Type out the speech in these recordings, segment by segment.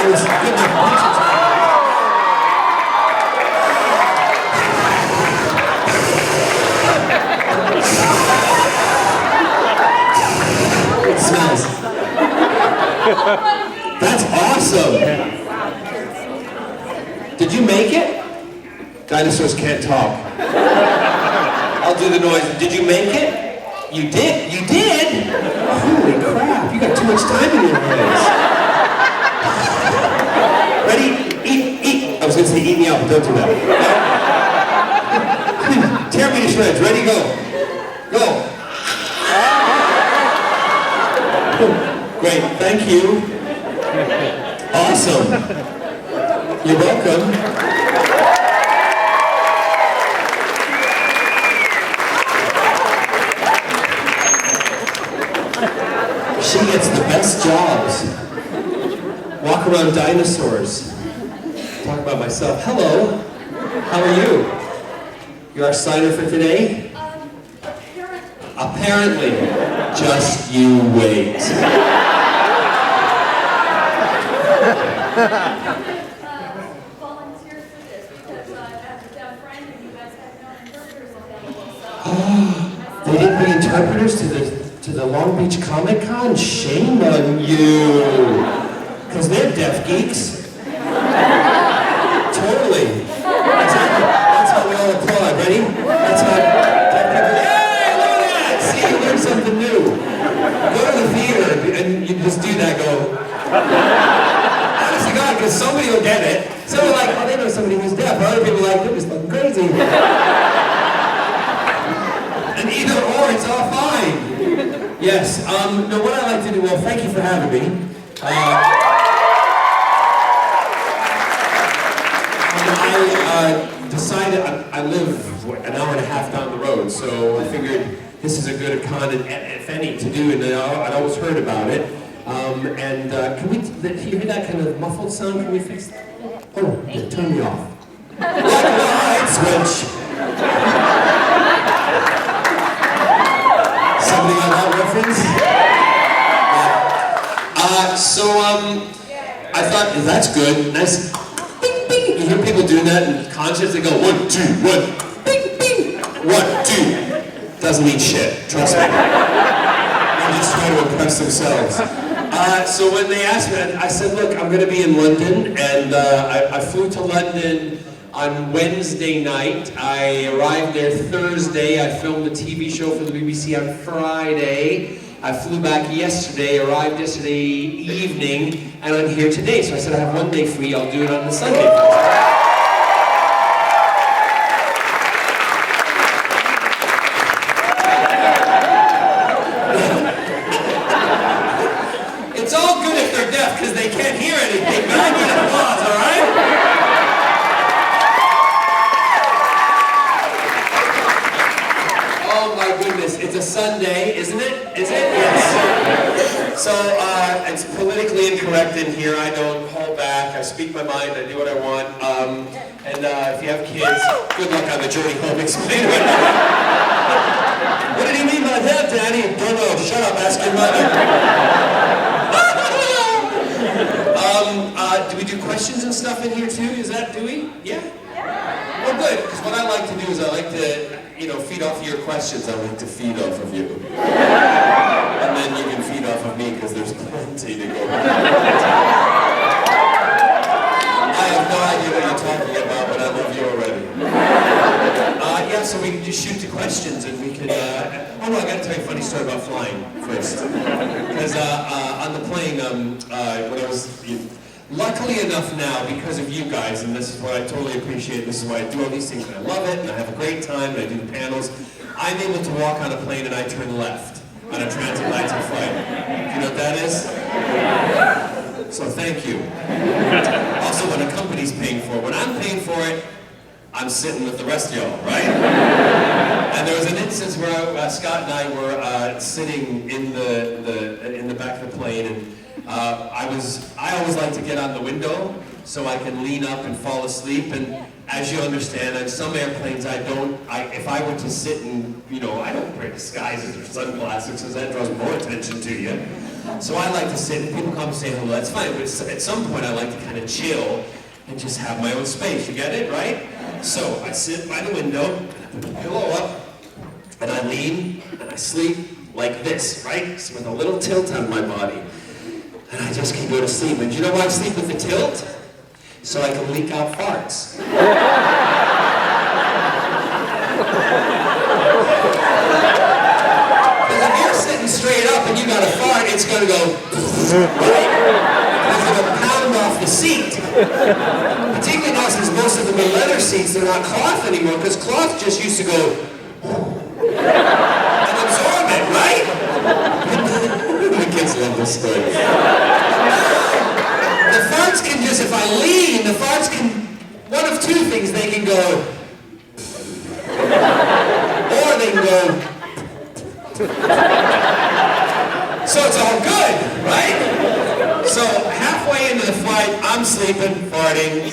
was good enough. It smells. That's awesome. Did you make it? Dinosaurs can't talk. I'll do the noise. Did you make it? You did? You did? Holy crap, you got too much time in your hands. Ready? Eat. I was gonna say eat me up, but don't do that. No. Tear me to shreds. Ready, go. Go. Great, thank you. Awesome. You're welcome. She gets the best jobs. Walk around dinosaurs. Talk about myself. Hello. How are you? You're our signer for today? Apparently. Just you wait. Volunteer for this because I have a friend and you guys have no interpreters available. They didn't bring interpreters to the Long Beach Comic Con? Shame on you. Because they're deaf geeks. Totally. That's how we all applaud. Ready? That's how deaf people, yay, look at that! See, you learned something new. Go to the theater and you just do that, go. Honest to God, because somebody will get it. Some are like, oh, they know somebody who's deaf. Other people are like, they're just fucking crazy. And either or, it's all fine. Yes, no, what I like to do, well, thank you for having me. I decided, I live an hour and a half down the road, so I figured this is a good con, if any, to do, and I'd always heard about it. Can we hear that kind of muffled sound? Can we fix that? Oh, yeah, turn me off. Light switch. Somebody got that reference? Yeah. I thought, that's good. Nice. Bing, bing. You hear people doing that in concerts? They go, 1, 2, 1. Bing, bing. 1, 2. Doesn't mean shit. Trust me. They're just trying to impress themselves. So when they asked me, I said, look, I'm going to be in London, and I flew to London on Wednesday night. I arrived there Thursday. I filmed a TV show for the BBC on Friday. I flew back yesterday, arrived yesterday evening, and I'm here today. So I said, I have one day free, I'll do it on the Sunday. It's all good if they're deaf, because they can't hear anything, but I need applause, all right? It's a Sunday, isn't it? Is it? Yes. So, it's politically incorrect in here. I don't hold back. I speak my mind. I do what I want. If you have kids, good luck on the journey home. Explain it. What did he mean by that, Daddy? Don't know. Shut up. Ask your mother. Do we do questions and stuff in here too? Do we? Yeah? Well, good, because what I like to do is I like to, feed off of your questions. I like to feed off of you. And then you can feed off of me, because there's plenty to go around. I have no idea what you're talking about, but I love you already. So we can just shoot the questions, and we can, I gotta tell you a funny story about flying first. Because on the plane, when I was, luckily enough now, because of you guys, and this is what I totally appreciate, this is why I do all these things, and I love it, and I have a great time, and I do the panels, I'm able to walk on a plane and I turn left on a transatlantic flight. Do you know what that is? So thank you. Also, when a company's paying for it, when I'm paying for it, I'm sitting with the rest of y'all, right? And there was an instance where Scott and I were sitting in the back of the plane, and I always like to get on the window so I can lean up and fall asleep. And as you understand, on some airplanes, if I were to sit and, I don't wear disguises or sunglasses because that draws more attention to you. So I like to sit, and people come and say hello, that's fine, but at some point I like to kind of chill and just have my own space, you get it, right? So I sit by the window, and I put the pillow up, and I lean, and I sleep like this, right? So with a little tilt on my body. And I just can go to sleep. And do you know why I sleep with the tilt? So I can leak out farts. Because if you're sitting straight up and you got a fart, it's going to go, right? It's going to pound off the seat. Particularly now since most of them are leather seats, they're not cloth anymore, because cloth just used to go and absorb it, right? The kids love this story. The farts can just, if I lean, the farts can, one of two things, they can go, or they can go, so it's all good, right? So halfway into the flight, I'm sleeping, farting,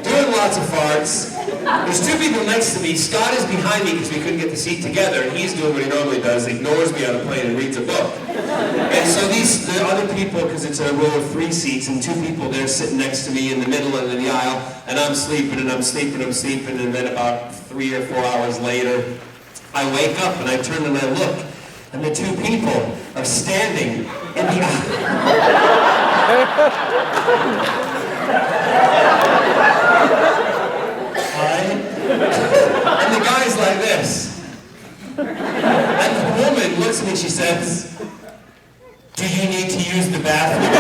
doing lots of farts. There's two people next to me. Scott is behind me because we couldn't get the seat together, and he's doing what he normally does, ignores me on a plane and reads a book. And so the other people, because it's a row of 3 seats, and 2 people, they're sitting next to me in the middle and in the aisle, and I'm sleeping, and then about 3 or 4 hours later, I wake up and I turn and I look, and the 2 people are standing in the aisle. And the guy's like this. And the woman looks at me and she says, "Do you need to use the bathroom?"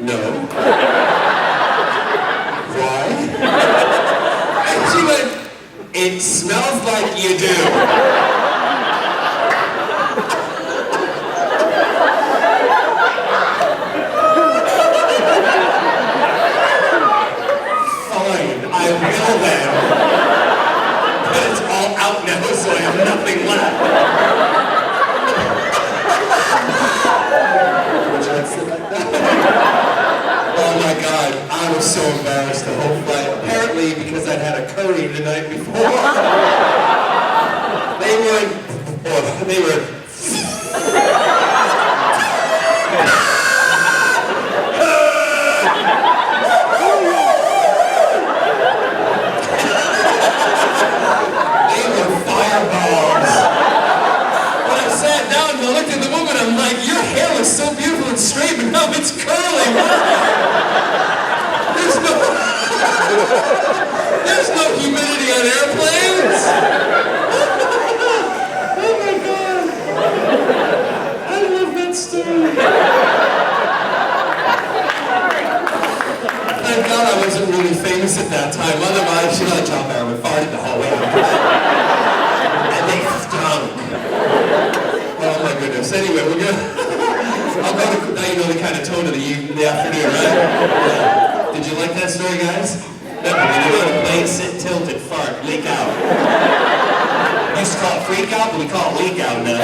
No. Why? And she went, "It smells like you do." I will then. But it's all out now, so I have nothing left. Would you like to sit like that? Oh my God, I was so embarrassed the whole flight. Apparently because I'd had a curry the night before. They were so beautiful and straight, but now it's curly. There's no humidity on airplanes. Oh my God. I love that story. Thank God I wasn't really famous at that time. Otherwise, you know, John Barrowman farted the whole way out. And they stunk. Oh my goodness. Anyway, we're gonna... I'll go to, now you know the kind of tone of the afternoon, right? Yeah. Did you like that story, guys? Remember, when you go to plane, sit, tilted, fart, leak out. We used to call it freak out, but we call it leak out now.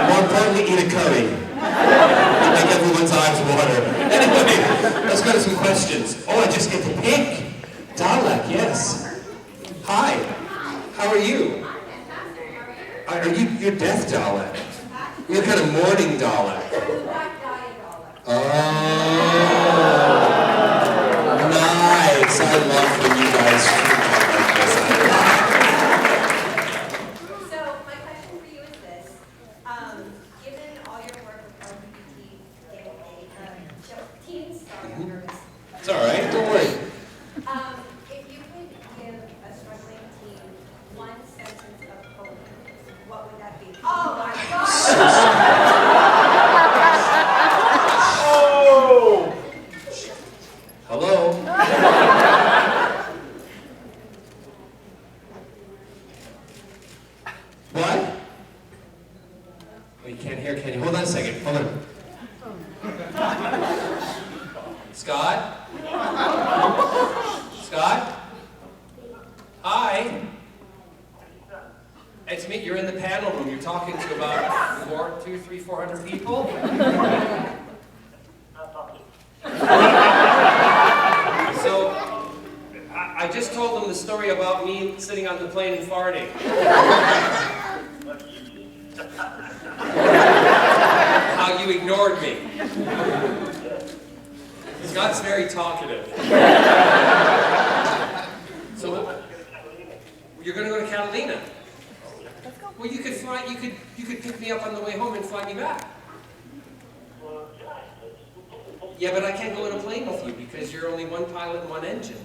More importantly, eat a curry. Make everyone's eyes water. Anyway, let's go to some questions. Oh, I just get to pick. Dalek, yes. Hi. How are you? Are you, you're deaf, Dalek? You're kind of mourning Dalek. Oh, nice. I love when you guys freak out like this. So, my question for you is this. Given all your work with LGBT teens, sorry, I'm nervous. It's all right. Don't worry. If you could give a struggling teen one sentence of hope, what would that be? Oh my God! Hello? What? Oh, you can't hear, can you? Hold on a second. Hold on. Scott? Scott? Hi? It's me. You're in the panel room. You're talking to about 400 people? I just told them the story about me sitting on the plane and farting. How you ignored me. Scott's very talkative. So you're going to go to Catalina? Well, you could fly. You could pick me up on the way home and fly me back. Yeah, but I can't go in a plane with you because you're only one pilot and one engine.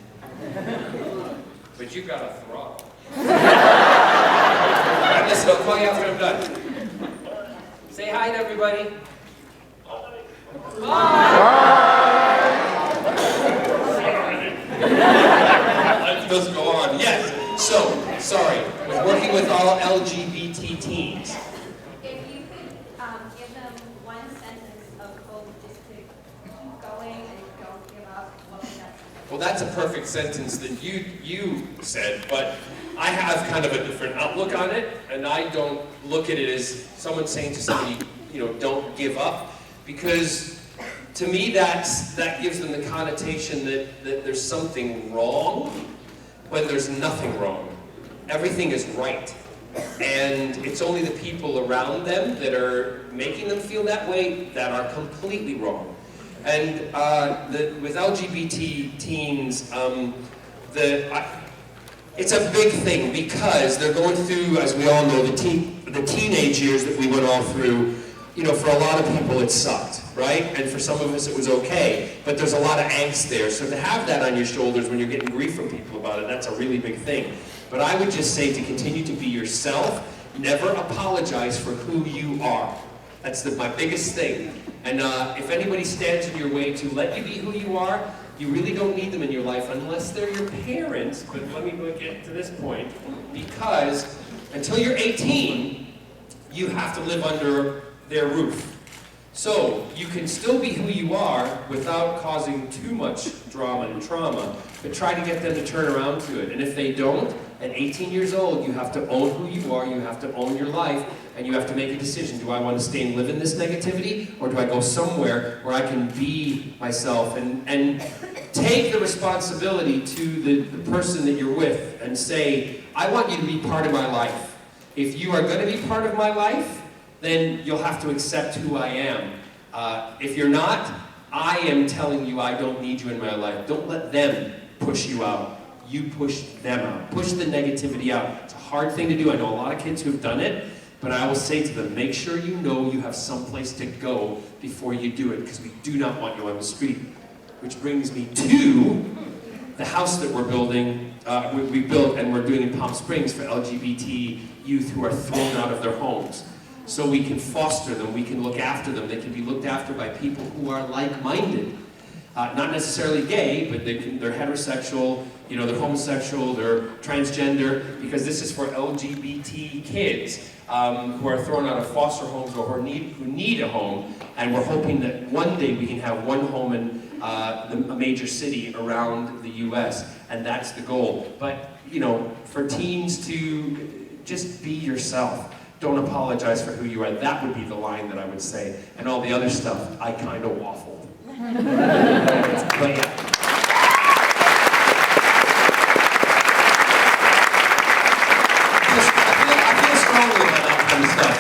But you've got a throttle. Right, listen, I'll call you after I'm done. Say hi to everybody. Life does go on. Yes. So, sorry. We're working with all LGBT teens. If you could give them one sentence of hope just to keep going and don't give up, what would that be? Well, that's a perfect sentence that you said, but I have kind of a different outlook on it, and I don't look at it as someone saying to somebody, don't give up, because to me that gives them the connotation that there's something wrong when there's nothing wrong. Everything is right. And it's only the people around them that are making them feel that way that are completely wrong. And with LGBT teens, it's a big thing because they're going through, as we all know, the teenage years that we went all through. For a lot of people it sucked, right? And for some of us it was okay, but there's a lot of angst there. So to have that on your shoulders when you're getting grief from people about it, that's a really big thing. But I would just say to continue to be yourself, never apologize for who you are. That's my biggest thing. And if anybody stands in your way to let you be who you are, you really don't need them in your life unless they're your parents. But let me get to this point. Because until you're 18, you have to live under their roof. So you can still be who you are without causing too much drama and trauma, but try to get them to turn around to it. And if they don't, at 18 years old, you have to own who you are, you have to own your life, and you have to make a decision. Do I want to stay and live in this negativity, or do I go somewhere where I can be myself and take the responsibility to the person that you're with and say, I want you to be part of my life. If you are going to be part of my life, then you'll have to accept who I am. If you're not, I am telling you I don't need you in my life. Don't let them push you out. You push them out. Push the negativity out. It's a hard thing to do. I know a lot of kids who've done it, but I will say to them, make sure you know you have someplace to go before you do it, because we do not want you on the street. Which brings me to the house that we're building, we built and we're doing in Palm Springs for LGBT youth who are thrown out of their homes. So we can foster them, we can look after them, they can be looked after by people who are like-minded. Not necessarily gay, but they're heterosexual, they're homosexual, they're transgender, because this is for LGBT kids who are thrown out of foster homes or who need a home, and we're hoping that one day we can have one home in a major city around the US, and that's the goal. But, for teens to just be yourself. Don't apologize for who you are. That would be the line that I would say. And all the other stuff, I kind of waffled. But yeah. I feel strongly about that kind of stuff,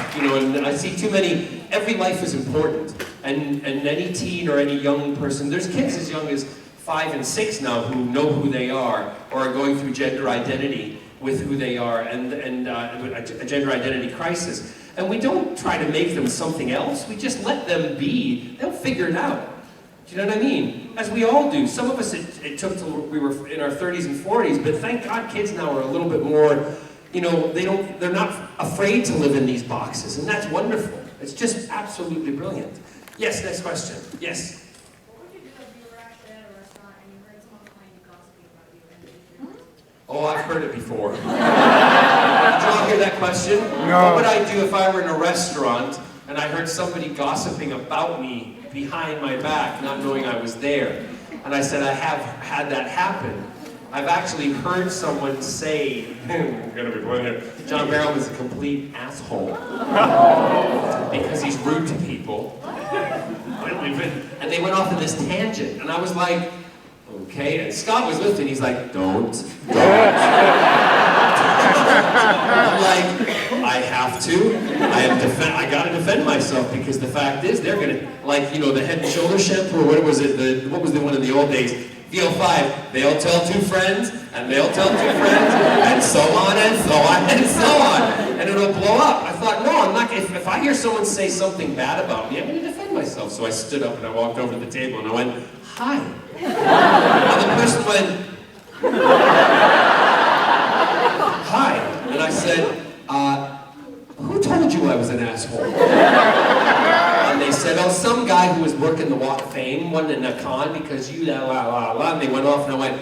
and I see too many, every life is important. And any teen or any young person, there's kids as young as 5 and 6 now who know who they are or are going through gender identity with who they are and a gender identity crisis. And we don't try to make them something else, we just let them be. They'll figure it out. Do you know what I mean? As we all do. Some of us, it took till we were in our 30s and 40s, but thank God kids now are a little bit more, they're not afraid to live in these boxes, and that's wonderful. It's just absolutely brilliant. Yes, next question. Yes? Oh, I've heard it before. Did you all hear that question? No. What would I do if I were in a restaurant and I heard somebody gossiping about me behind my back, not knowing I was there? And I said, I have had that happen. I've actually heard someone say, I'm gonna be going there, John Barrowman is a complete asshole. Because he's rude to people. And they went off on this tangent, and I was like, Okay, and Scott was listening, he's like, don't. I'm like, I have to. I gotta defend myself because the fact is they're gonna, like, you know, the Head and Shoulder shampoo, or what was it, what was the one in the old days? VO5, they'll tell 2 friends, and they'll tell 2 friends, and so on, and so on, and so on. And it'll blow up. I thought, no, I'm not, if I hear someone say something bad about me, I'm gonna defend myself. So I stood up and I walked over to the table and I went, hi. And the person went, hi. And I said, who told you I was an asshole? And they said, oh, some guy who was working the Walk of Fame, wasn't in a con because you la la la la. And they went off and I went,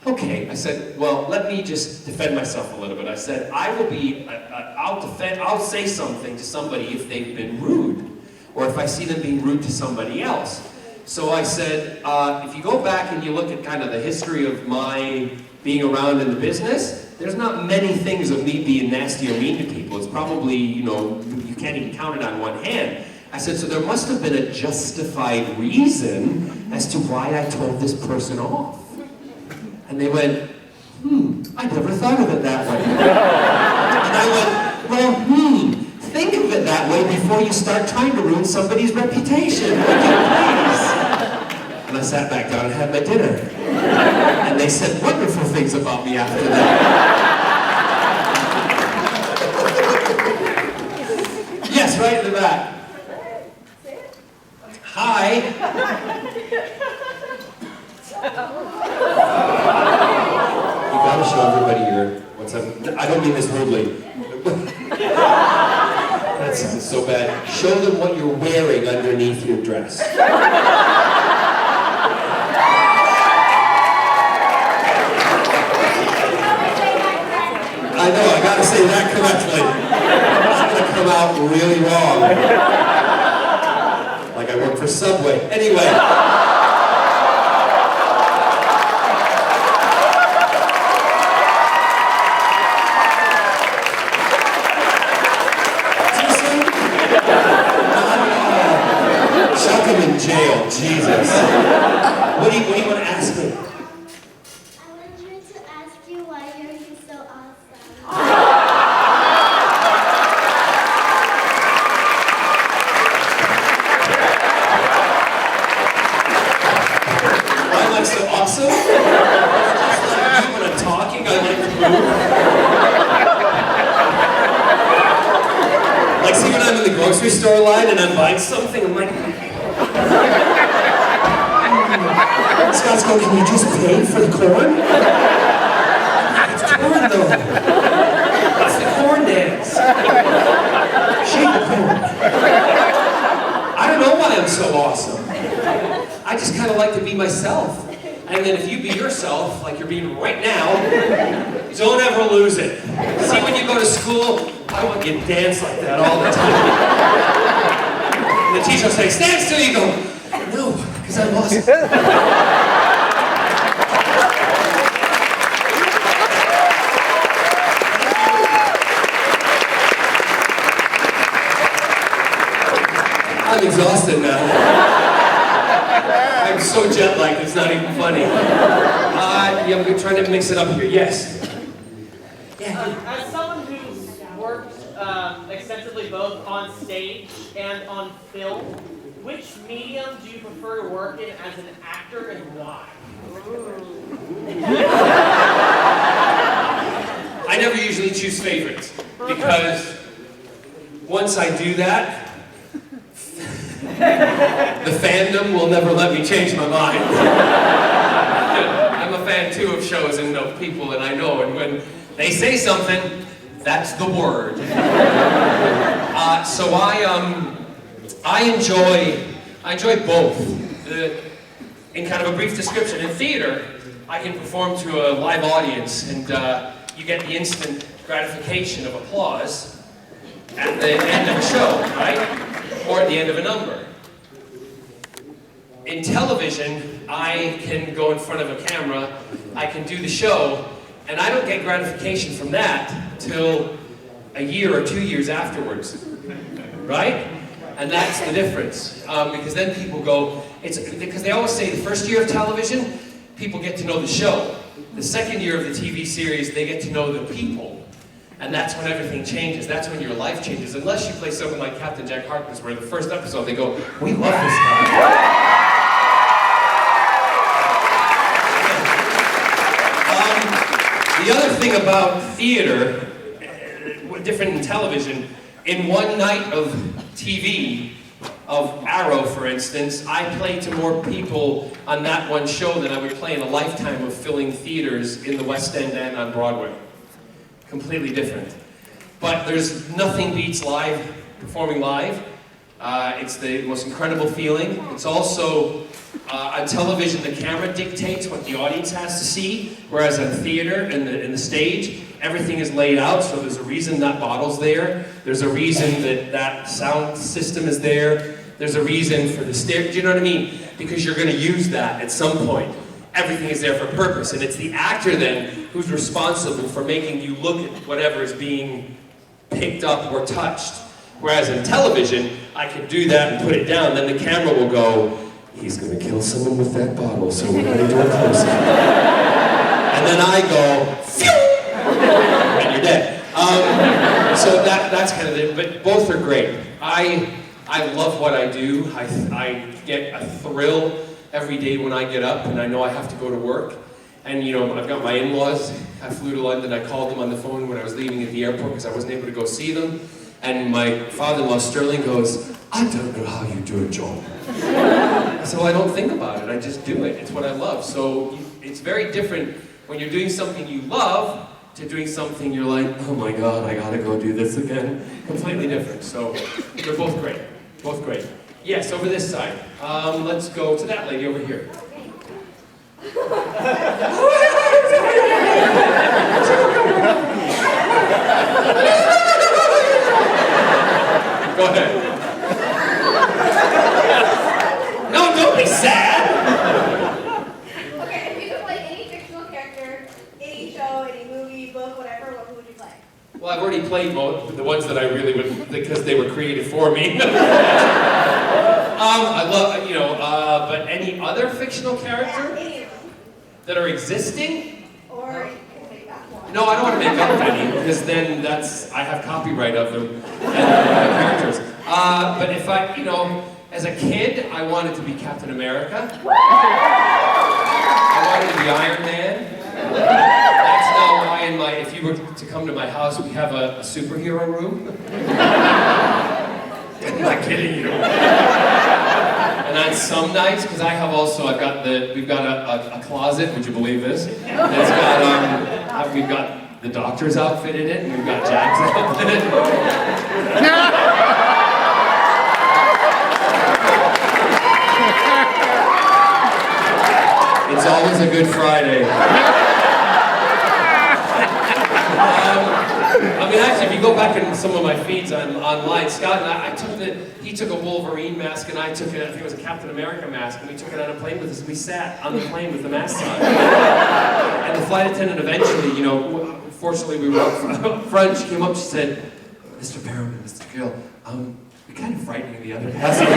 okay. I said, well, let me just defend myself a little bit. I said, I'll say something to somebody if they've been rude, or if I see them being rude to somebody else. So I said, if you go back and you look at kind of the history of my being around in the business, there's not many things of me being nasty or mean to people. It's probably, you know, you can't even count it on one hand. I said, so there must have been a justified reason as to why I told this person off. And they went, I never thought of it that way. And I went, well, think of it that way before you start trying to ruin somebody's reputation. Would you please? And I sat back down and had my dinner. And they said wonderful things about me after that. Yes, right in the back. Hi. You gotta show everybody your, what's up? I don't mean this rudely. That sounds so bad. Show them what you're wearing underneath your dress. I know, I gotta say that correctly. It's gonna come out really wrong. Like I work for Subway. Anyway. Chuck him in jail, Jesus. What do you want to ask me? I wanted to ask you why you're so awesome. Why am I so awesome? Just like you when I'm talking, I like to move. Like, see when I'm in the grocery store line and I'm buying something, I'm like, Scott's going, can you just pay for the corn? It's corn though. It's the corn dance. Shake the corn. I don't know why I'm so awesome. I just kind of like to be myself. And then if you be yourself, like you're being right now, don't ever lose it. See, when you go to school, I want you to dance like that all the time. And the teacher will say, stand still, you go, no, because I'm awesome. I'm exhausted now. I'm so jet-lagged, it's not even funny. Yeah, I'm trying to mix it up here. Yes? As someone who's worked extensively both on stage and on film, which medium do you prefer to work in as an actor and why? I never usually choose favorites because once I do that, the fandom will never let me change my mind. I'm a fan too of shows and of people, and I know, and when they say something, that's the word. So I enjoy both. In kind of a brief description, in theater, I can perform to a live audience, and you get the instant gratification of applause at the end of a show, right? Or at the end of a number. In television, I can go in front of a camera, I can do the show, and I don't get gratification from that till a year or 2 years afterwards, right? And that's the difference, because then people go, it's because they always say the first year of television, people get to know the show. The second year of the TV series, they get to know the people. And that's when everything changes. That's when your life changes. Unless you play someone like Captain Jack Harkness, where the first episode they go, we love this guy. The other thing about theater, different in television, in one night of TV, of Arrow, for instance, I played to more people on that one show than I would play in a lifetime of filling theaters in the West End and on Broadway. Completely different. But there's nothing beats live, performing live. It's the most incredible feeling. It's also, on television, the camera dictates what the audience has to see, whereas on theater, in the stage, everything is laid out, so there's a reason that bottle's there. There's a reason that sound system is there. There's a reason for the stair, do you know what I mean? Because you're gonna use that at some point. Everything is there for a purpose, and it's the actor then who's responsible for making you look at whatever is being picked up or touched. Whereas in television, I can do that and put it down, then the camera will go, he's gonna kill someone with that bottle, so we're gonna do a close-up. And then I go, phew! And you're dead. So that's kind of it, but both are great. I love what I do. I get a thrill every day when I get up and I know I have to go to work. And you know, I've got my in-laws. I flew to London, I called them on the phone when I was leaving at the airport because I wasn't able to go see them. And my father-in-law, Sterling, goes, I don't know how you do it, Joel. I said, well, I don't think about it, I just do it. It's what I love. So it's very different when you're doing something you love to doing something you're like, oh my God, I gotta go do this again. Completely different. So they're both great. Both great. Yes, over this side. Let's go to that lady over here. Go ahead. No, don't be sad. Okay, if you could play any fictional character, any show, any movie, book, whatever, what would you play? Well, I've already played the ones that I really would, because they were created for me. I love, you know, but any other fictional character Yeah, any of them. that are existing? Or you can make that one. No, I don't want to make up any, because then I have copyright of them and characters. But if I, you know, as a kid, I wanted to be Captain America. I wanted to be Iron Man. That's now why if you were to come to my house, we have a superhero room. I'm not kidding you. And on some nights, because we've got a closet, would you believe this? It's got, we've got the doctor's outfit in it, and we've got Jack's outfit in it. It's always a good Friday. I mean, actually, if you go back in some of my feeds online, Scott and he took a Wolverine mask and I think it was a Captain America mask, and we took it on a plane with us, and we sat on the plane with the masks on. And the flight attendant eventually, you know, fortunately we were up front, she came up, she said, Mr. Barrowman, Mr. Gill, you're kind of frightening the other passengers.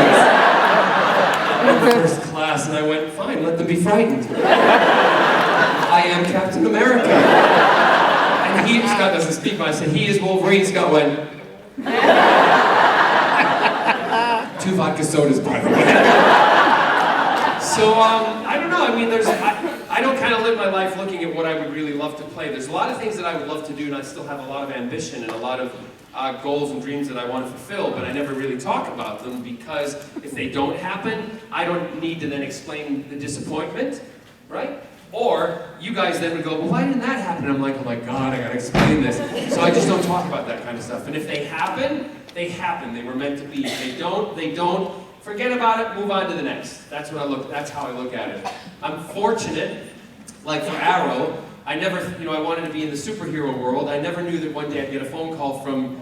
In first class, and I went, fine, let them be frightened. I am Captain America. And Scott doesn't speak, but I said, he is Wolverine. Scott went, 2 vodka sodas, by the way. So, I don't know, I mean, I don't kind of live my life looking at what I would really love to play. There's a lot of things that I would love to do, and I still have a lot of ambition and a lot of goals and dreams that I want to fulfill, but I never really talk about them because if they don't happen, I don't need to then explain the disappointment, right? Or you guys then would go, well, why didn't that happen? And I'm like, oh my God, I gotta explain this. So I just don't talk about that kind of stuff. And if they happen, they happen. They were meant to be. If they don't, forget about it, move on to the next. That's how I look at it. I'm fortunate, like for Arrow, I wanted to be in the superhero world. I never knew that one day I'd get a phone call from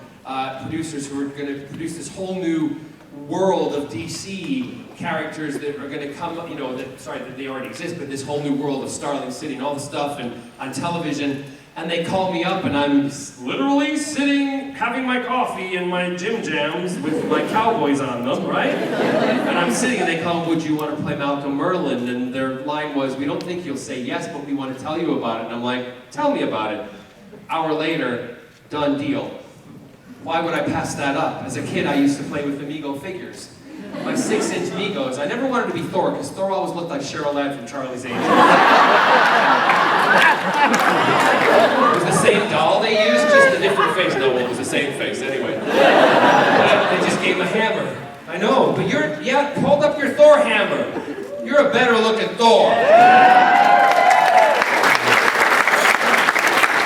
producers who were going to produce this whole new world of DC characters that are going to come, you know, that they already exist, but this whole new world of Starling City and all the stuff and on television. And they call me up and I'm literally sitting having my coffee and my Jim Jams with my cowboys on them, right? And I'm sitting and they come, would you want to play Malcolm Merlin? And their line was, we don't think you'll say yes, but we want to tell you about it. And I'm like, tell me about it. Hour later, done deal. Why would I pass that up? As a kid, I used to play with Amigo figures. My 6-inch Migos. I never wanted to be Thor, because Thor always looked like Cheryl Ladd from Charlie's Angels. It was the same doll they used, just a different face. No, well, it was the same face anyway. They just gave him a hammer. I know, but hold up your Thor hammer. You're a better looking Thor.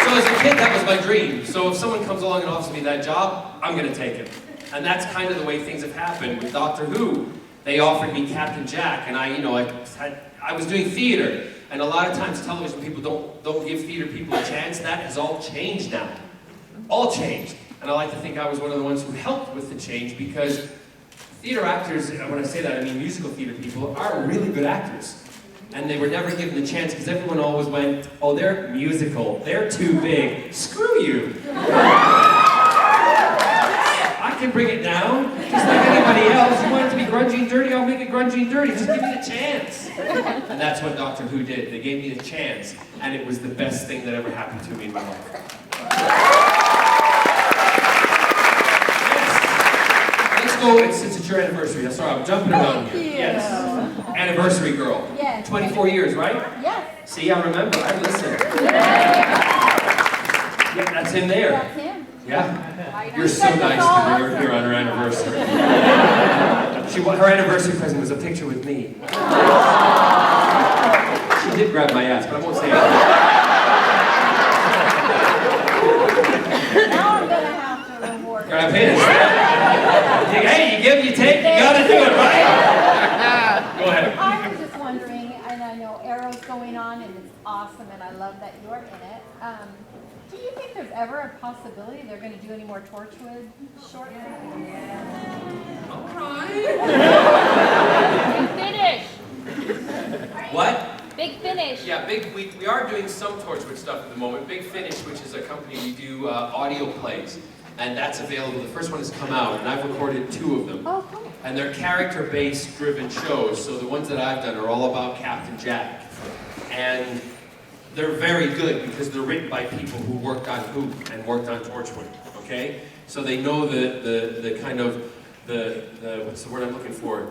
So as a kid, that was my dream. So if someone comes along and offers me that job, I'm gonna take it. And that's kind of the way things have happened with Doctor Who. They offered me Captain Jack, and I was doing theater. And a lot of times television people don't give theater people a chance. That has all changed now. All changed. And I like to think I was one of the ones who helped with the change, because theater actors, and when I say that I mean musical theater people, are really good actors. And they were never given the chance because everyone always went, oh, they're musical, they're too big, screw you. I can bring it down, just like anybody else. You want it to be grungy and dirty, I'll make it grungy and dirty, just give me the chance. And that's what Doctor Who did. They gave me the chance, and it was the best thing that ever happened to me in my life. Let's go, since it's your anniversary. Sorry, I'm jumping around here. Yes. Anniversary girl. Yes. 24 years, right? Yes. See, I remember. I listened. Yeah, that's him there. That's him. Yeah. You're so nice to bring her here on her anniversary. Her anniversary present was a picture with me. She did grab my ass, but I won't say anything. Now I'm gonna have to reward. Grab his. Hey, you give, you take, you gotta do it, right? Go ahead. I was just wondering, and I know Arrow's going on, and it's awesome, and I love that you're in it. Do you think there's ever a possibility they're going to do any more Torchwood short films? Big Finish. What? Big Finish. Yeah, we are doing some Torchwood stuff at the moment. Big Finish, which is a company, we do audio plays. And that's available. The first one has come out, and I've recorded 2 of them. Oh, cool. And they're character-based driven shows, so the ones that I've done are all about Captain Jack. And they're very good because they're written by people who worked on Who and worked on Torchwood, okay? So they know the kind of, what's the word I'm looking for?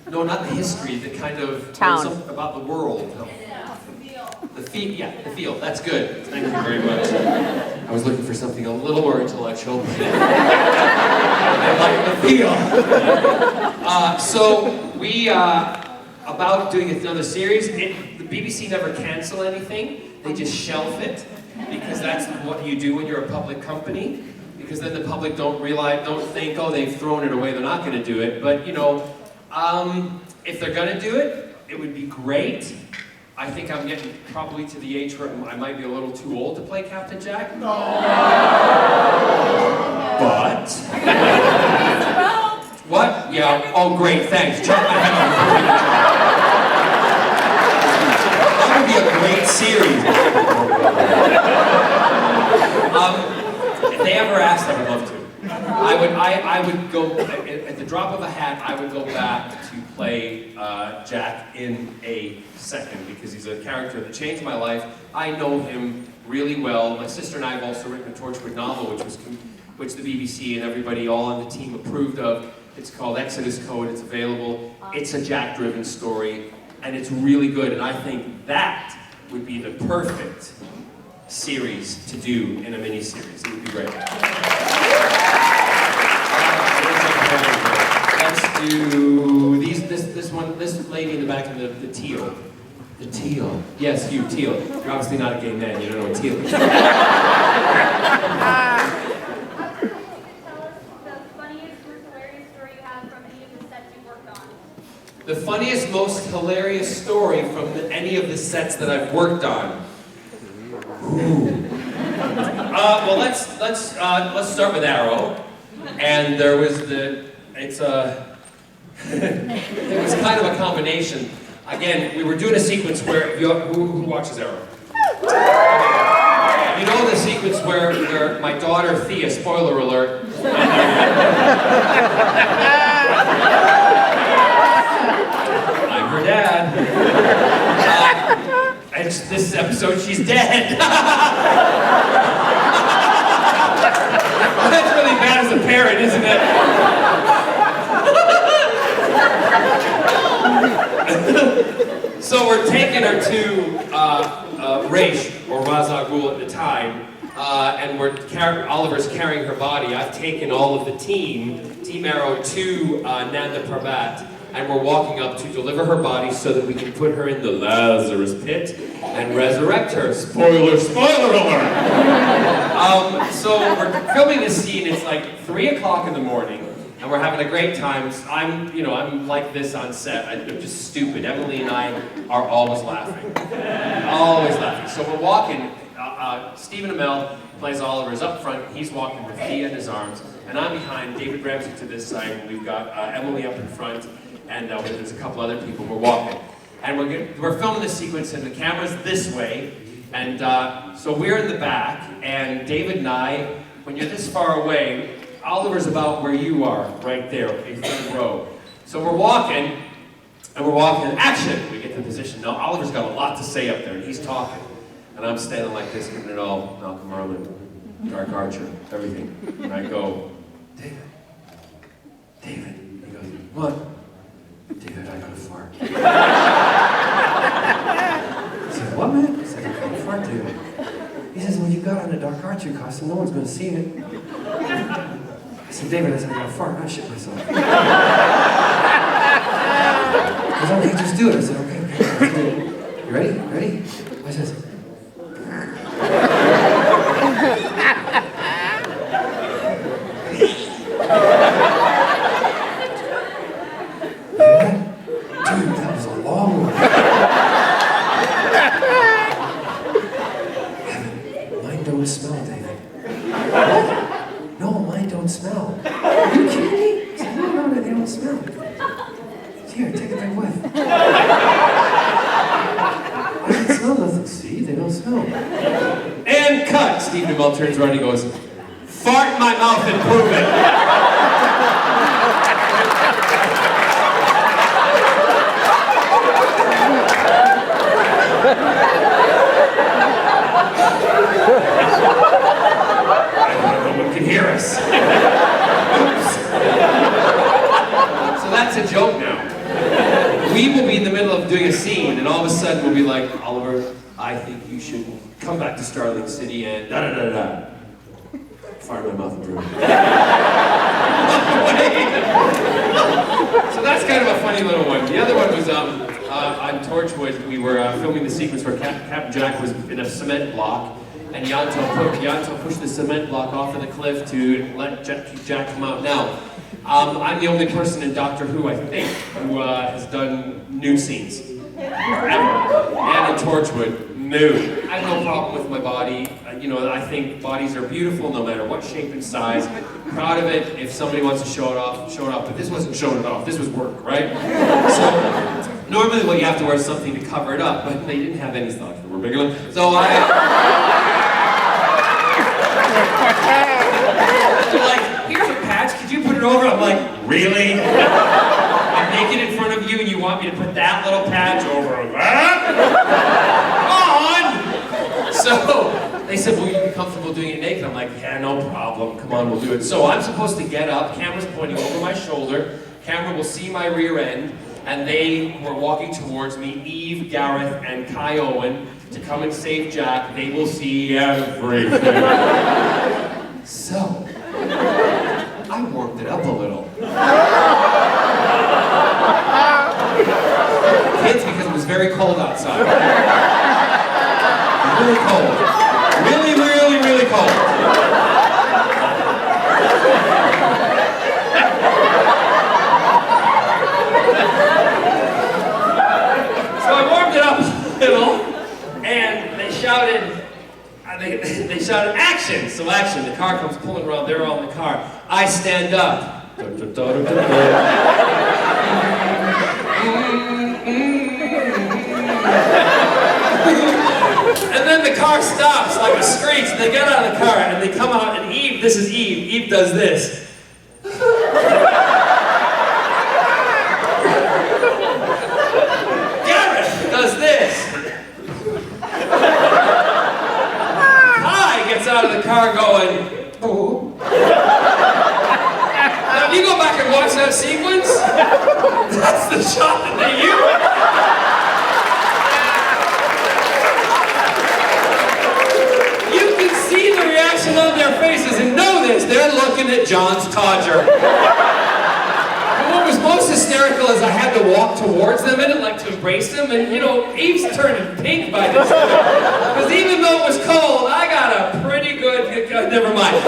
No, not the history, the kind of, something about the world. No. The feel, that's good. Thank you very much. I was looking for something a little more intellectual. I like the feel. So we, about doing another series, the BBC never cancel anything, they just shelf it, because that's what you do when you're a public company, because then the public don't think, oh, they've thrown it away, they're not going to do it. But, you know, if they're going to do it, it would be great. I think I'm getting probably to the age where I might be a little too old to play Captain Jack. No. But... What? Yeah, oh great, thanks. Chop my head off. That would be a great series. If they ever asked, I would love to. I would go, at the drop of a hat, I would go back to play Jack in a second, because he's a character that changed my life. I know him really well. My sister and I have also written a Torchwood novel, which the BBC and everybody all on the team approved of. It's called Exodus Code, it's available. It's a Jack-driven story, and it's really good, and I think that would be the perfect series to do in a mini-series. It would be great. Let's do this lady in the back of the teal. The teal. Yes, you, teal. You're obviously not a gay man, you don't know what teal is. The funniest, most hilarious story from any of the sets that I've worked on. Well, let's start with Arrow. And there was it was kind of a combination. Again, we were doing a sequence where who watches Arrow? You know the sequence where my daughter Thea, spoiler alert. I'm her dad. And this episode, she's dead. That's really bad as a parent, isn't it? So we're taking her to Raish, or Ra's al Ghul at the time, and Oliver's carrying her body. I've taken all of the Team Arrow, to Nanda Parbat, and we're walking up to deliver her body so that we can put her in the Lazarus pit and resurrect her. Spoiler alert! So we're filming this scene. It's like 3 o'clock in the morning, and we're having a great time. I'm like this on set. I'm just stupid. Emily and I are always laughing. Always laughing. So we're walking. Stephen Amell plays Oliver's up front. He's walking with Thea in his arms, and I'm behind. David Ramsey to this side, and we've got Emily up in front, and there's a couple other people. We're walking, and we're filming this sequence, and the camera's this way, and so we're in the back, and David and I, when you're this far away, Oliver's about where you are, right there, a third row. So we're walking, and action! We get to the position. Now Oliver's got a lot to say up there, and he's talking. And I'm standing like this, giving it all, Malcolm Merlin, Dark Archer, everything. And I go, David. He goes, what? David, I got a fart. I said, what, man? I said, I got a fart, David. He says, well, you got on a Dark Archer costume, no one's going to see it. I said, David, I got a fart, I shit myself. He goes, okay, just do it. I said, okay, let's do it. You ready? I says, dude, that was a long one. Mine don't smell, David. What? No, mine don't smell. Are you kidding me? I said, no, they don't smell. Here, take a big whiff. I don't smell nothing. See, they don't smell. And cut! Stephen Amell turns around and he goes, fart in my mouth and prove it. No one can hear us. Oops. So that's a joke now. We will be in the middle of doing a scene, and all of a sudden we'll be like, Oliver, I think you should come back to Starling City and da-da-da-da. Fart in my mouth and prove it. So that's kind of a funny little one. The other one was on Torchwood. We were filming the sequence where Captain Jack was in a cement block, and Yanto pushed the cement block off of the cliff to let Jack come out. Now, I'm the only person in Doctor Who, I think, who has done nude scenes. Ever. And in Torchwood, nude. I have no problem with my body. I think bodies are beautiful no matter what shape and size. Proud of it. If somebody wants to show it off, show it off. But this wasn't showing it off. This was work, right? So, normally you have to wear something to cover it up, but they didn't have any thought for it. So they're like, here's a patch, could you put it over? I'm like, really? I'm naked in front of you and you want me to put that little patch over that? Come on! So they said, will you be comfortable doing it naked? I'm like, yeah, no problem, come on, we'll do it. So I'm supposed to get up, camera's pointing over my shoulder, camera will see my rear end, and they were walking towards me, Eve, Gareth, and Kai Owen, to come and save Jack. They will see everything. So, I warmed it up a little. Kids, because it was very cold outside. Really cold. Really, really, really cold. So I warmed it up a little, and they shouted, they shouted, action! So action, the car comes pulling around, they're all in the car. I stand up. And then the the car stops like a screech. They get out of the car and they come out, and Eve, this is Eve. Eve does this. Gareth does this. Kai gets out of the car going, oh. Now, if you go back and watch that sequence, that's the shot that they use. You can see the reaction on their faces and know this. They're looking at John's Todger. And what was most hysterical is I had to walk towards them and like to embrace them, and you know, Eve's turning pink by this time. Because even though it was cold, I got a pretty good, never mind.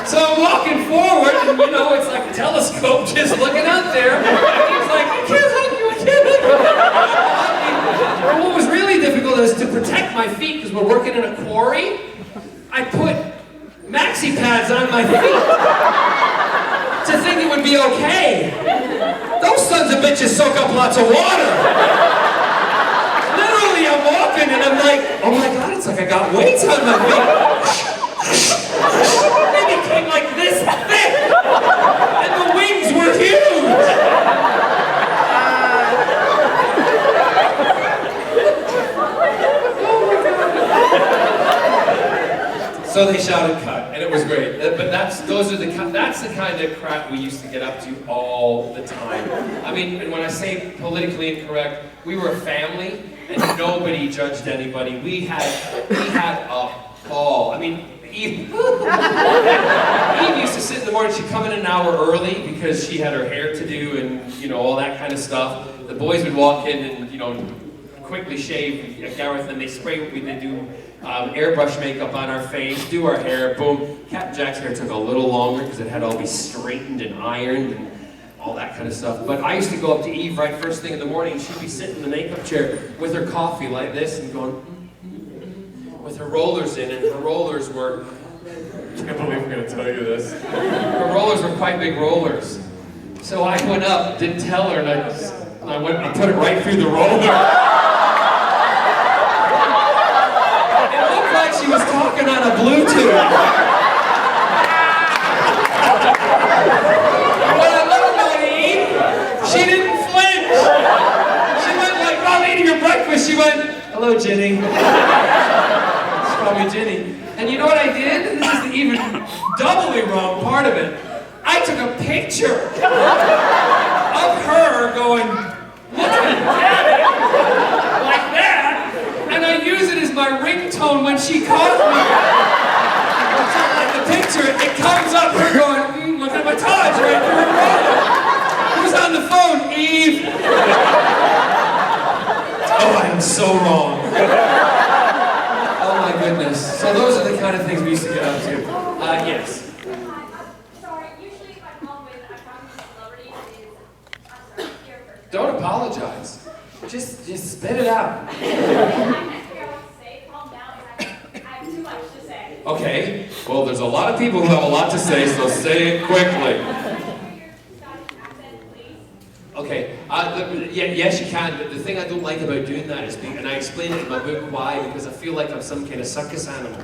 So I'm walking forward, and you know, it's like a telescope just looking out there. And he's like, I can't hug you, I can't hug you. And what was really difficult is to protect my feet, because we're working in a quarry. I put maxi pads on my feet to think it would be okay. Those sons of bitches soak up lots of water. Literally, I'm walking and I'm like, oh my God, it's like I got weights on my feet. They became like this thick, and the wings were huge. So they shouted cut, and it was great. But that's the kind of crap we used to get up to all the time. I mean, and when I say politically incorrect, we were a family, and nobody judged anybody. We had a ball. I mean, Eve used to sit in the morning. She'd come in an hour early because she had her hair to do, and you know, all that kind of stuff. The boys would walk in and you know, quickly shave Gareth, and they spray. They do airbrush makeup on our face, do our hair, boom. Captain Jack's hair took a little longer because it had to all be straightened and ironed and all that kind of stuff. But I used to go up to Eve right first thing in the morning, and she'd be sitting in the makeup chair with her coffee like this and going, with her rollers in, and her rollers were, I can't believe I'm going to tell you this. Her rollers were quite big rollers. So I went up, didn't tell her, and I went and put it right through the roller. She was talking on a Bluetooth. What I love about Eve, she didn't flinch. She went like, I'm eating your breakfast. She went, hello, Ginny. She called me Ginny. And you know what I did? This is the even doubly wrong part of it. I took a picture of her going, look at Daddy, like that. And I use it as my ringtone when she calls me. Like the picture, it comes up, her going, look at my Taj right through her roller. Who's on the phone? Eve. Oh, I am so wrong. Oh my goodness. So those are the kind of things we used to get up to. Yes. Sorry, usually if I call with a celebrity, I'm sorry, here first. Don't apologize. Just spit it out. I can't figure out what to say. Calm down. I have too much to say. Okay. Well, there's a lot of people who have a lot to say, so say it quickly. Okay. Yes, you can. But the thing I don't like about doing that is, and I explain it in my book why, because I feel like I'm some kind of circus animal.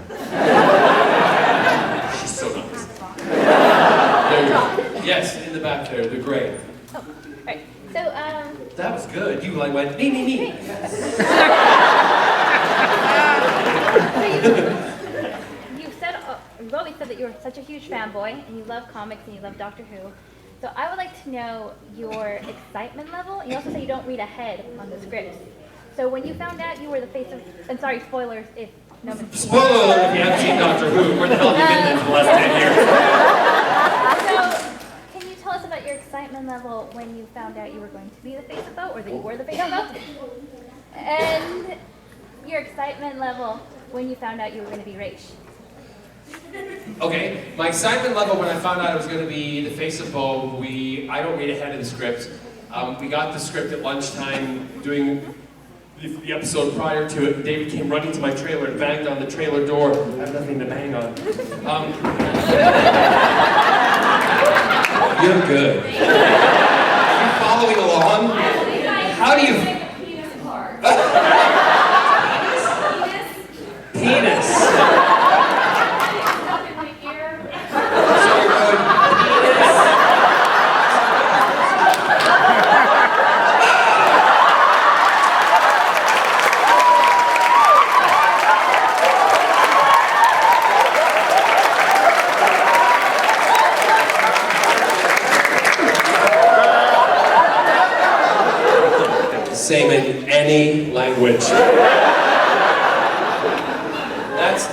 She's so nice. There you go. Yes, in the back there, the gray. Oh, right. So, That was good. You like went, me. You've always said that you're such a huge fanboy, and you love comics, and you love Doctor Who. So I would like to know your excitement level. You also say you don't read ahead on the scripts. So when you found out you were the face of, and sorry, spoilers if no one's seen it. Spoiler alert if you haven't seen Doctor Who. Where the hell have you been for the last 10 years? So, can you tell us about your excitement level when you found out you were going to be the face of Bo, or that you were the face of Bo? And your excitement level when you found out you were going to be Rach? Okay, my excitement level when I found out I was going to be the face of Bo, I don't read ahead of the script. We got the script at lunchtime doing the episode prior to it. David came running to my trailer and banged on the trailer door. I have nothing to bang on. You're good. Are you following along? How do you... language.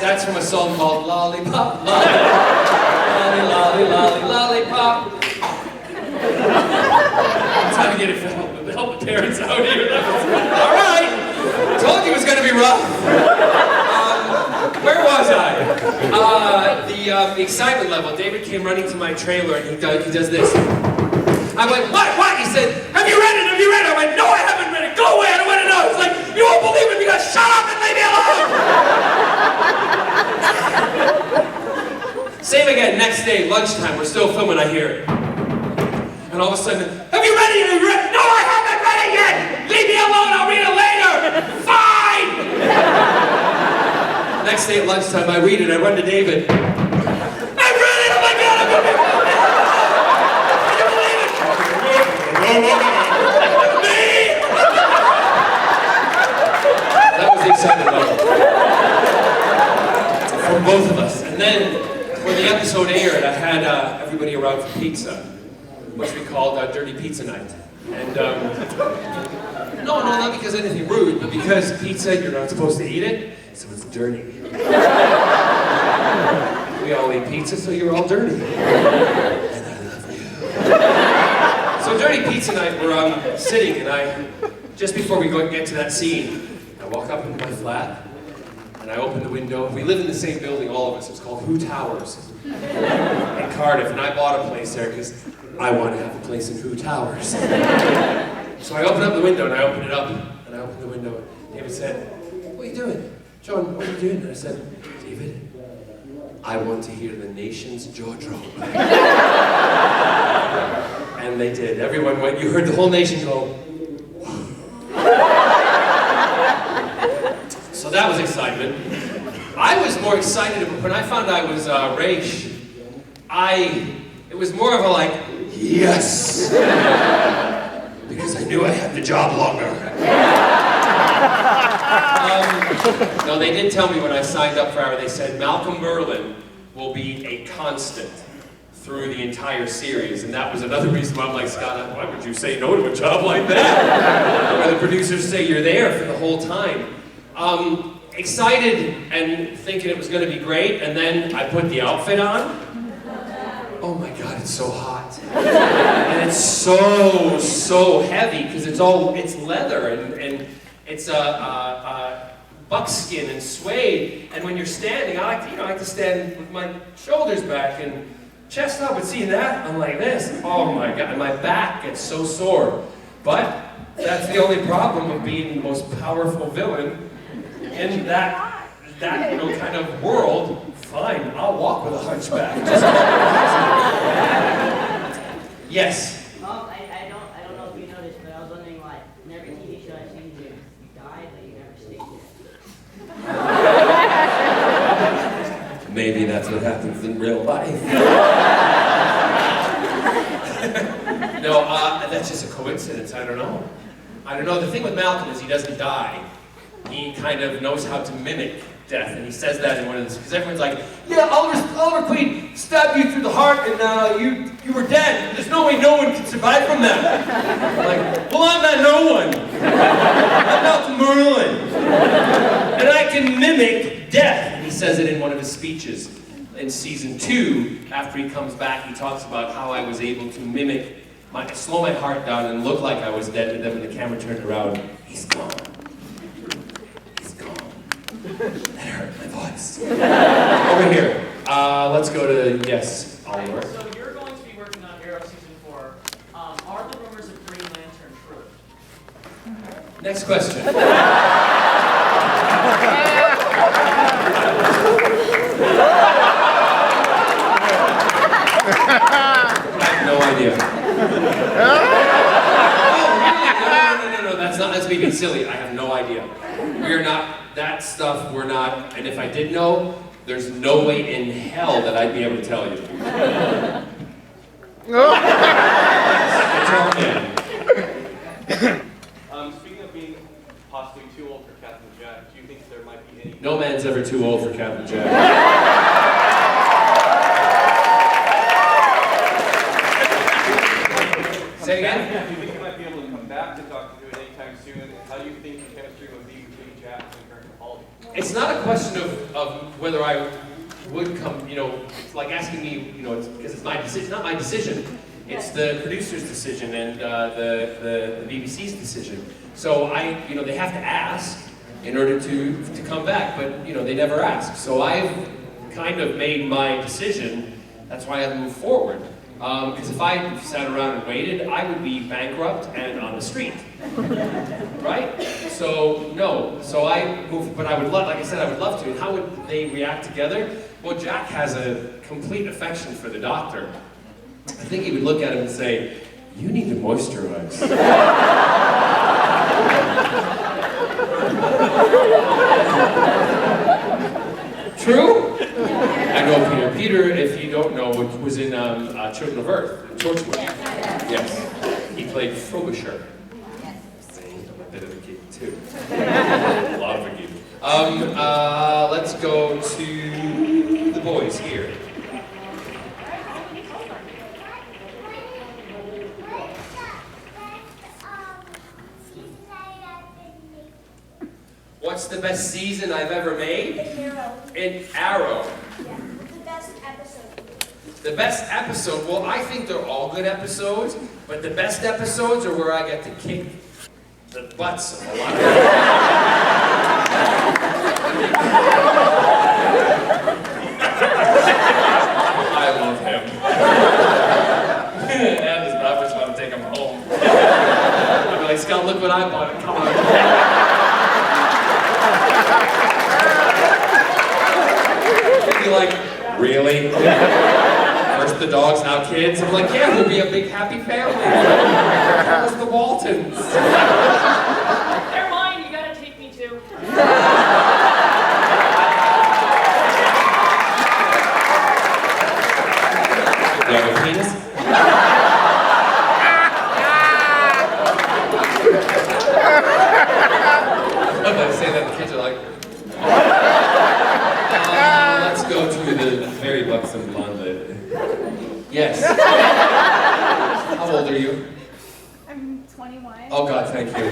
That's from a song called Lollipop, Lolly, Lolly, Lolly, Lollipop. I'm trying to get it to help the parents out here. All right, told you it was going to be rough. Where was I? The excitement level. David came running to my trailer and he does this. I went, what? He said, have you read it? Have you read it? I went, no, I haven't read it. Go away, I don't want to know. He's like, you won't believe it because shut up and leave me alone. Same again, next day, lunchtime, we're still filming, I hear it. And all of a sudden, have you read it? Have you read it? No, I haven't read it yet. Leave me alone, I'll read it later. Fine. Next day at lunchtime, I read it, I run to David. I've read it, oh my God, I'm going to be filmed. Can you believe it? Me? That was the excitement level. For both of us. And then, when the episode aired, I had everybody around for pizza, which we called Dirty Pizza Night. And, no, not because of anything rude, but because pizza, you're not supposed to eat it, so it's dirty. We all eat pizza, so you're all dirty. And I love you. So Dirty Pizza Night, we're sitting, and just before we get to that scene, I walk up into my flat, and I open the window. We live in the same building, all of us. It's called Who Towers in Cardiff, and I bought a place there because I want to have a place in Who Towers. So I open up the window, and I open it up, and I open the window. David said, what are you doing? John, what are you doing? And I said, David, I want to hear the nation's jaw drop. And they did. Everyone went, you heard the whole nation go, so that was excitement. I was more excited when I found I was Raish. It was more of a like, yes! Because I knew I had the job longer. No, they did tell me when I signed up for Arrow, they said Malcolm Merlin will be a constant through the entire series, and that was another reason why I'm like, Scott, why would you say no to a job like that? Where the producers say you're there for the whole time. Excited and thinking it was going to be great, and then I put the outfit on. Oh my God, it's so hot. And it's so heavy, because it's leather, and it's buckskin and suede, and when you're standing, I like to stand with my shoulders back and chest up, and seeing that, I'm like this. Oh my God, and my back gets so sore. But that's the only problem of being the most powerful villain in that kind of world. Fine, I'll walk with a hunchback. Yes. Well, I don't know if you noticed, but I was wondering, like, in every TV show I've seen, you died, but you never stayed. Maybe that's what happens in real life. No, that's just a coincidence. I don't know. The thing with Malcolm is he doesn't die. He kind of knows how to mimic death, and he says that in one of the, because everyone's like, yeah, Oliver Queen stabbed you through the heart, and you were dead. There's no way no one can survive from that. I'm like, well, I'm not no one. I'm Malcolm Merlin, and I can mimic death. And he says it in one of his speeches in season 2. After he comes back, he talks about how I was able to mimic, slow my heart down, and look like I was dead, and then when the camera turned around, he's gone. That hurt my voice. Over here. Let's go to, yes, Oliver. So you're going to be working on Arrow Season 4. Are the rumors of Green Lantern true? Next question. I have no idea. No, that's me being silly. I have no idea. We're not, that stuff we're not, and if I did know, there's no way in hell that I'd be able to tell you. Speaking of being possibly too old for Captain Jack, do you think there might be any... No man's ever too old for Captain Jack. Say again? Do you think you might be able to come back to Doctor Who anytime soon? How do you think the chemistry would be come, it's like asking me, because it's my decision, not my decision. It's the producer's decision and the BBC's decision. So they have to ask in order to come back, but they never ask. So I've kind of made my decision. That's why I've moved forward. Because if I sat around and waited, I would be bankrupt and on the street. Right? So, no. So I moved, but I would love, like I said, I would love to. And how would they react together? Well, Jack has a complete affection for the Doctor. I think he would look at him and say, "You need to moisturize." True? I know Peter. Peter, if you don't know, was in Children of Earth, Torchwood. Yes. He played Frobisher. I'm a bit of a geek, too. A lot of a geek. Let's go to the boys here. What's the best season I've ever made? In Arrow. Yeah. The best episode. The best episode? Well, I think they're all good episodes, but the best episodes are where I get to kick the butts of a lot of people. I love him. I just want to take him home. I'd be like, Scott, look what I bought. Come on. Like, really? First the dogs, now kids? I'm like, yeah, we'll be a big happy family. That was the Waltons. They're mine, you gotta take me too. Do you have a penis? I'm about to say that the kids are like, let's go to the very buxom blonde lady. Yes. How old are you? I'm 21. Oh God, thank you.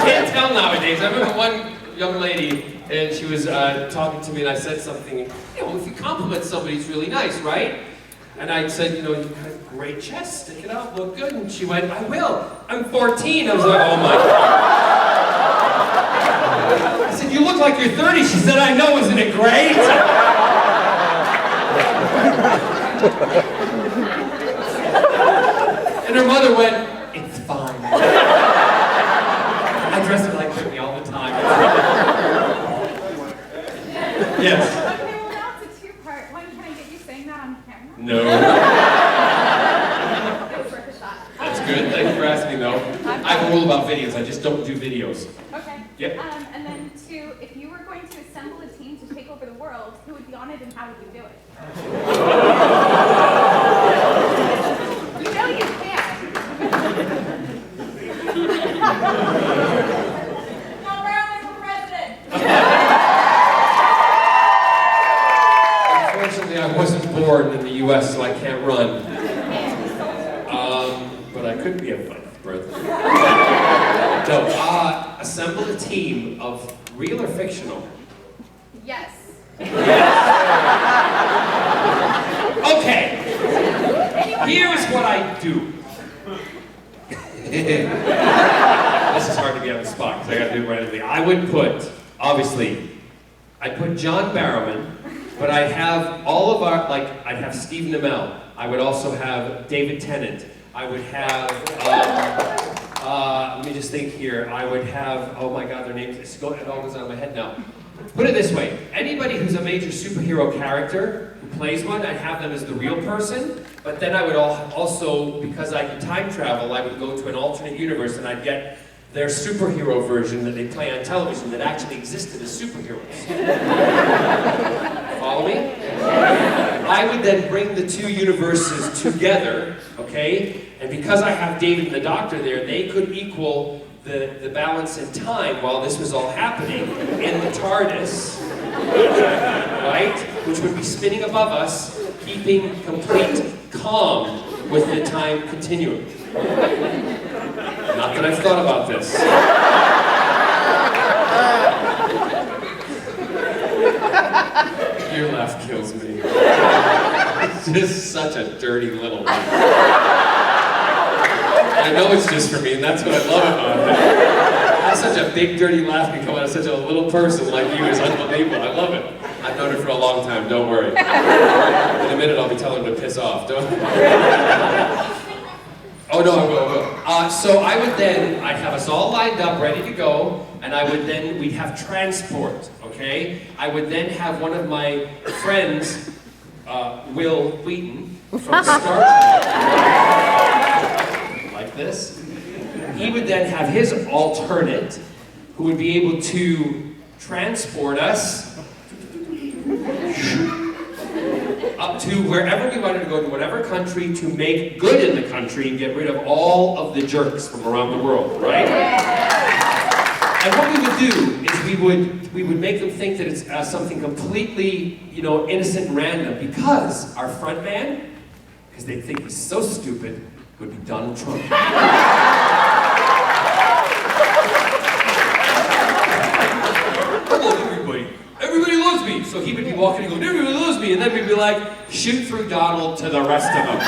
Can't tell nowadays. I remember one young lady, and she was talking to me, and I said something. If you compliment somebody, it's really nice, right? And I said, you got a great chest, stick it out, look good. And she went, I will. I'm 14. I was like, oh my God. I said, you look like you're 30. She said, I know, isn't it great? And her mother went, it's fine. I dress her like Whitney all the time. Yes? Okay, well now it's a two-part. One, can I get you saying that on camera? No. It was worth a shot. That's good. Thank you for asking, though. I have a rule about videos. I just don't do videos. Okay. Yep. And then two, if you were going to assemble a team to take over the world, who would be on it and how would you do it? You know you can. Now Barrowman for president. Unfortunately, I wasn't born in the U.S., so I can't run. But I could be a vice president. No, assemble a team of real or fictional? Yes. Okay. Here's what I do. This is hard to be on the spot because I got to do it randomly. I would put, obviously, I'd put John Barrowman, but I'd have all of our, I'd have Steve Amell. I would also have David Tennant. I would have, let me just think here. I would have, oh my God, their names, it all goes out of my head now. Put it this way, anybody who's a major superhero character who plays one, I'd have them as the real person, but then I would also, because I could time travel, I would go to an alternate universe and I'd get their superhero version that they play on television that actually existed as superheroes. Follow me? I would then bring the two universes together, okay? And because I have David and the Doctor there, they could equal the balance in time while this was all happening in the TARDIS, right? Which would be spinning above us, keeping complete calm with the time continuum. Not that I've thought about this. just such a dirty little one. I know it's just for me, and that's what I love about it. That's such a big, dirty laugh can come out of such a little person like you is unbelievable. I love it. I've known her for a long time, don't worry. In a minute, I'll be telling her to piss off. Don't. Oh no, I will. So I would then, I'd have us all lined up, ready to go, and we'd have transport, okay? I would then have one of my friends, Will Wheaton, from Star Trek, like this. He would then have his alternate, who would be able to transport us up to wherever we wanted to go, to whatever country, to make good in the country and get rid of all of the jerks from around the world, right? And what we would do is we would make them think that it's something completely, innocent and random, because our front man, because they think he's so stupid, would be Donald Trump. Hello, everybody. Everybody loves me. So he would be walking and going, everybody loves me. And then we'd be like, shoot through Donald to the rest of them.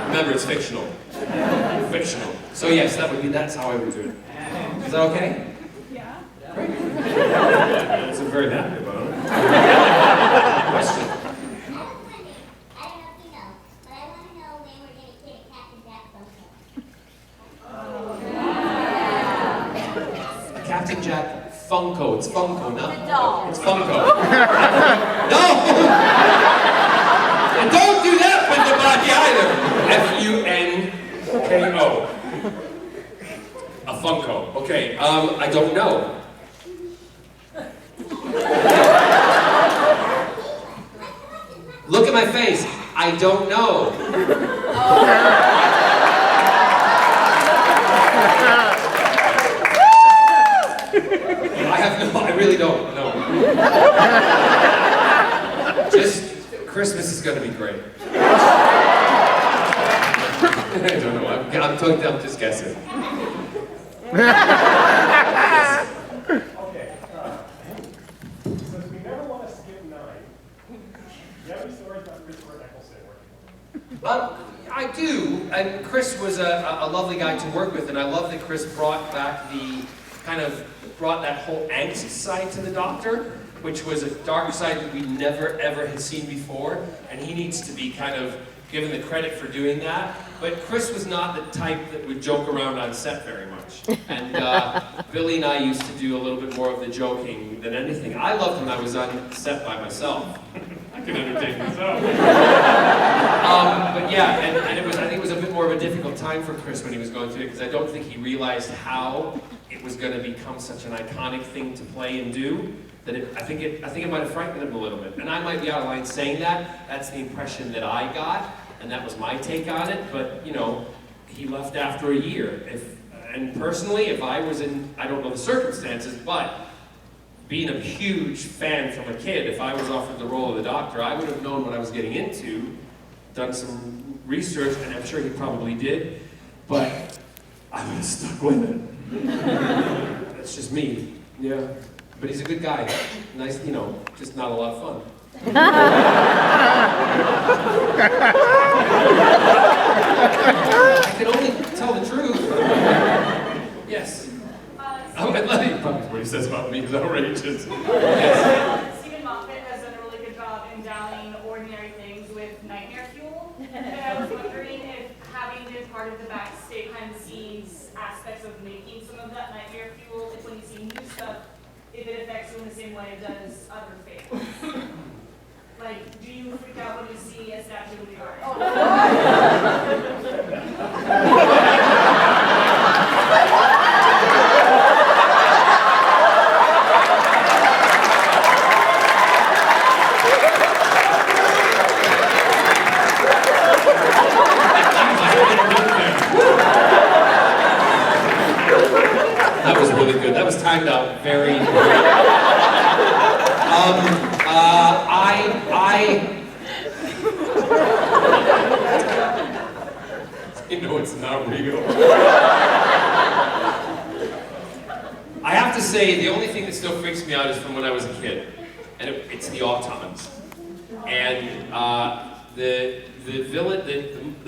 Remember, it's fictional. Fictional. So yes, that's how I would do it. Is that okay? Yeah. Great. I'm very happy about it. Question. I don't know if you know, but I want to know when we're going to get a Captain Jack Funko. Captain Jack Funko. It's Funko, no? It's a doll. It's Funko. No! And don't do that with the body either. F-U-N-K-O. A Funko. Okay, I don't know. Look at my face. I don't know. I really don't, no. Just, Christmas is gonna be great. I don't know, I'm just guessing. Okay, since we never want to skip 9, do you have any stories about Christopher Eccleston working? I do, and Chris was a lovely guy to work with, and I love that Chris brought back that whole angst side to the Doctor, which was a dark side that we never ever had seen before, and he needs to be kind of given the credit for doing that. But Chris was not the type that would joke around on set very much. And Billy and I used to do a little bit more of the joking than anything. I loved when I was on set by myself. I could entertain myself. But yeah, and I think it was a bit more of a difficult time for Chris when he was going through it, because I don't think he realized how it was going to become such an iconic thing to play and do. That I think it might have frightened him a little bit. And I might be out of line saying that. That's the impression that I got, and that was my take on it. But he left after a year. And personally, if I was in, I don't know the circumstances, but being a huge fan from a kid, if I was offered the role of the Doctor, I would have known what I was getting into, done some research, and I'm sure he probably did, but I would have stuck with it. That's just me, yeah. But he's a good guy. Nice, just not a lot of fun. I can only tell the truth. Yes. I love you. Probably what he says about me is outrageous. Yes. Stephen Moffat has done a really good job endowing ordinary things with nightmare fuel. And I was wondering if, having been part of the backstage behind the scenes aspects of making some of that nightmare fuel, if when you see new stuff, if it affects you in the same way it does other things. Like, do you freak out when you see a statue of the art? That was really good. That was timed out very it's not real. I have to say, the only thing that still freaks me out is from when I was a kid, and it's the autons. And the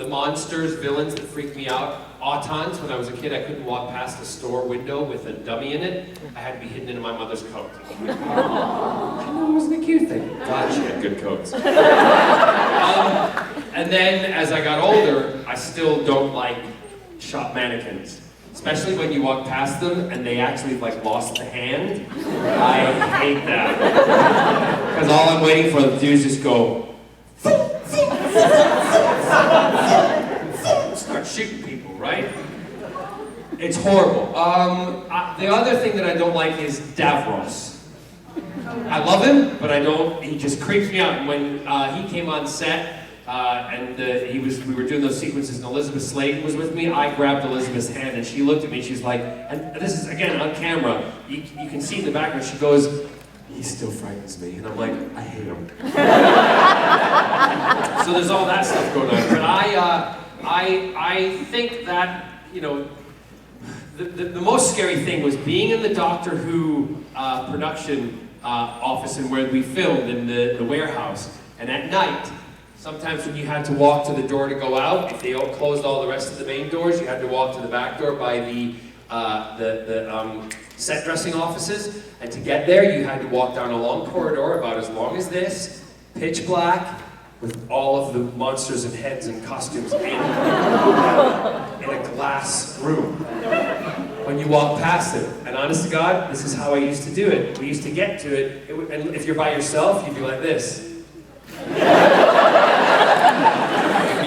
monsters, villains that freaked me out. Autons, when I was a kid, I couldn't walk past a store window with a dummy in it. I had to be hidden into my mother's coat. I know, it wasn't a cute thing. God, she had good coats. And then, as I got older, I still don't like shop mannequins. Especially when you walk past them and they actually like lost the hand. I hate that. Because all I'm waiting for them to do is just go, start shooting people, right? It's horrible. The other thing that I don't like is Davros. I love him, but he just creeps me out. When he came on set, we were doing those sequences and Elizabeth Sladen was with me, I grabbed Elizabeth's hand and she looked at me, she's like, and this is again on camera, you can see in the background, she goes, he still frightens me. And I'm like, I hate him. So there's all that stuff going on. But I think that, you know, the most scary thing was being in the Doctor Who production office and where we filmed in the warehouse. And at night, sometimes when you had to walk to the door to go out, if they all closed all the rest of the main doors, you had to walk to the back door by the set dressing offices. And to get there, you had to walk down a long corridor about as long as this, pitch black, with all of the monsters and heads and costumes in a glass room. When you walk past it, and honest to God, this is how I used to do it. We used to get to it, and if you're by yourself, you'd be like this.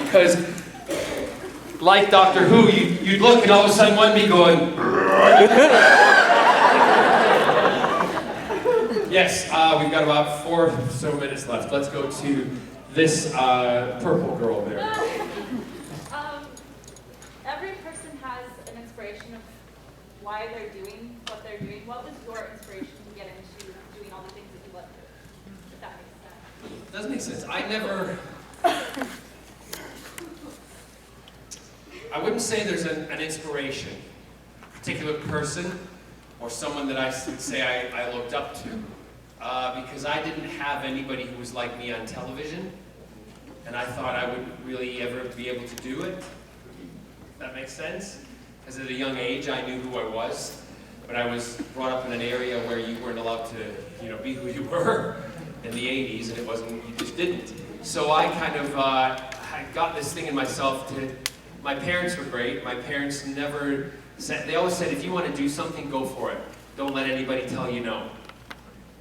Because, like Doctor Who, you'd look and all of a sudden one be going. Yes, we've got about 4 or so minutes left. Let's go to this purple girl there. Every person has an inspiration of why they're doing what they're doing. What was your inspiration to get into doing all the things that you love doing? If that makes sense. Doesn't make sense. I wouldn't say there's an inspiration, a particular person, or someone that I would say I looked up to. Because I didn't have anybody who was like me on television, and I thought I wouldn't really ever be able to do it. That makes sense? Because at a young age, I knew who I was, but I was brought up in an area where you weren't allowed to, be who you were in the 80s, and it wasn't, you just didn't. So I kind of I got this thing in myself to, my parents were great. My parents never said, they always said, if you want to do something, go for it. Don't let anybody tell you no.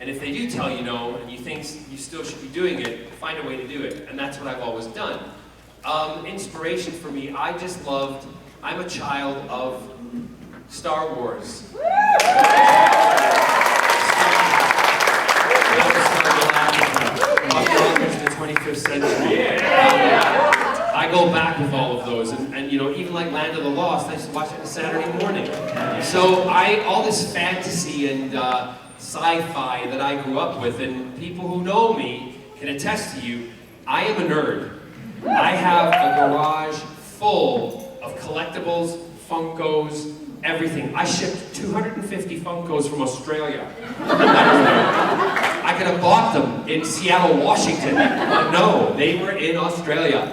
And if they do tell you no, and you think you still should be doing it, find a way to do it. And that's what I've always done. Inspiration for me, I'm a child of Star Wars. The 25th century. I go back with all of those, and even like Land of the Lost, I used to watch it on Saturday morning. So all this fantasy and sci-fi that I grew up with, and people who know me can attest to you, I am a nerd. I have a garage full of collectibles, Funkos, everything. I shipped 250 Funkos from Australia. I could have bought them in Seattle, Washington, but no, they were in Australia.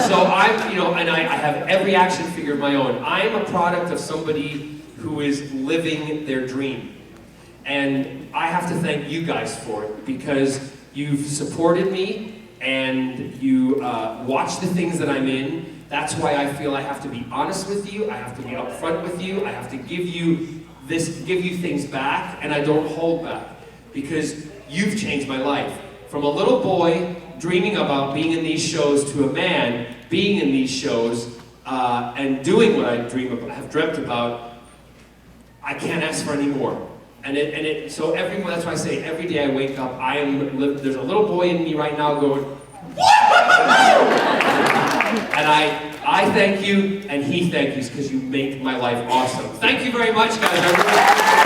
So and I have every action figure of my own. I am a product of somebody who is living their dream. And I have to thank you guys for it, because you've supported me and you watch the things that I'm in. That's why I feel I have to be honest with you, I have to be upfront with you, I have to give you things back, and I don't hold back. Because you've changed my life. From a little boy dreaming about being in these shows to a man being in these shows and doing what I have dreamt about, I can't ask for any more. So that's why I say every day I wake up, there's a little boy in me right now going, and I thank you, and he thank you, because you make my life awesome. Thank you very much, guys. I really appreciate it.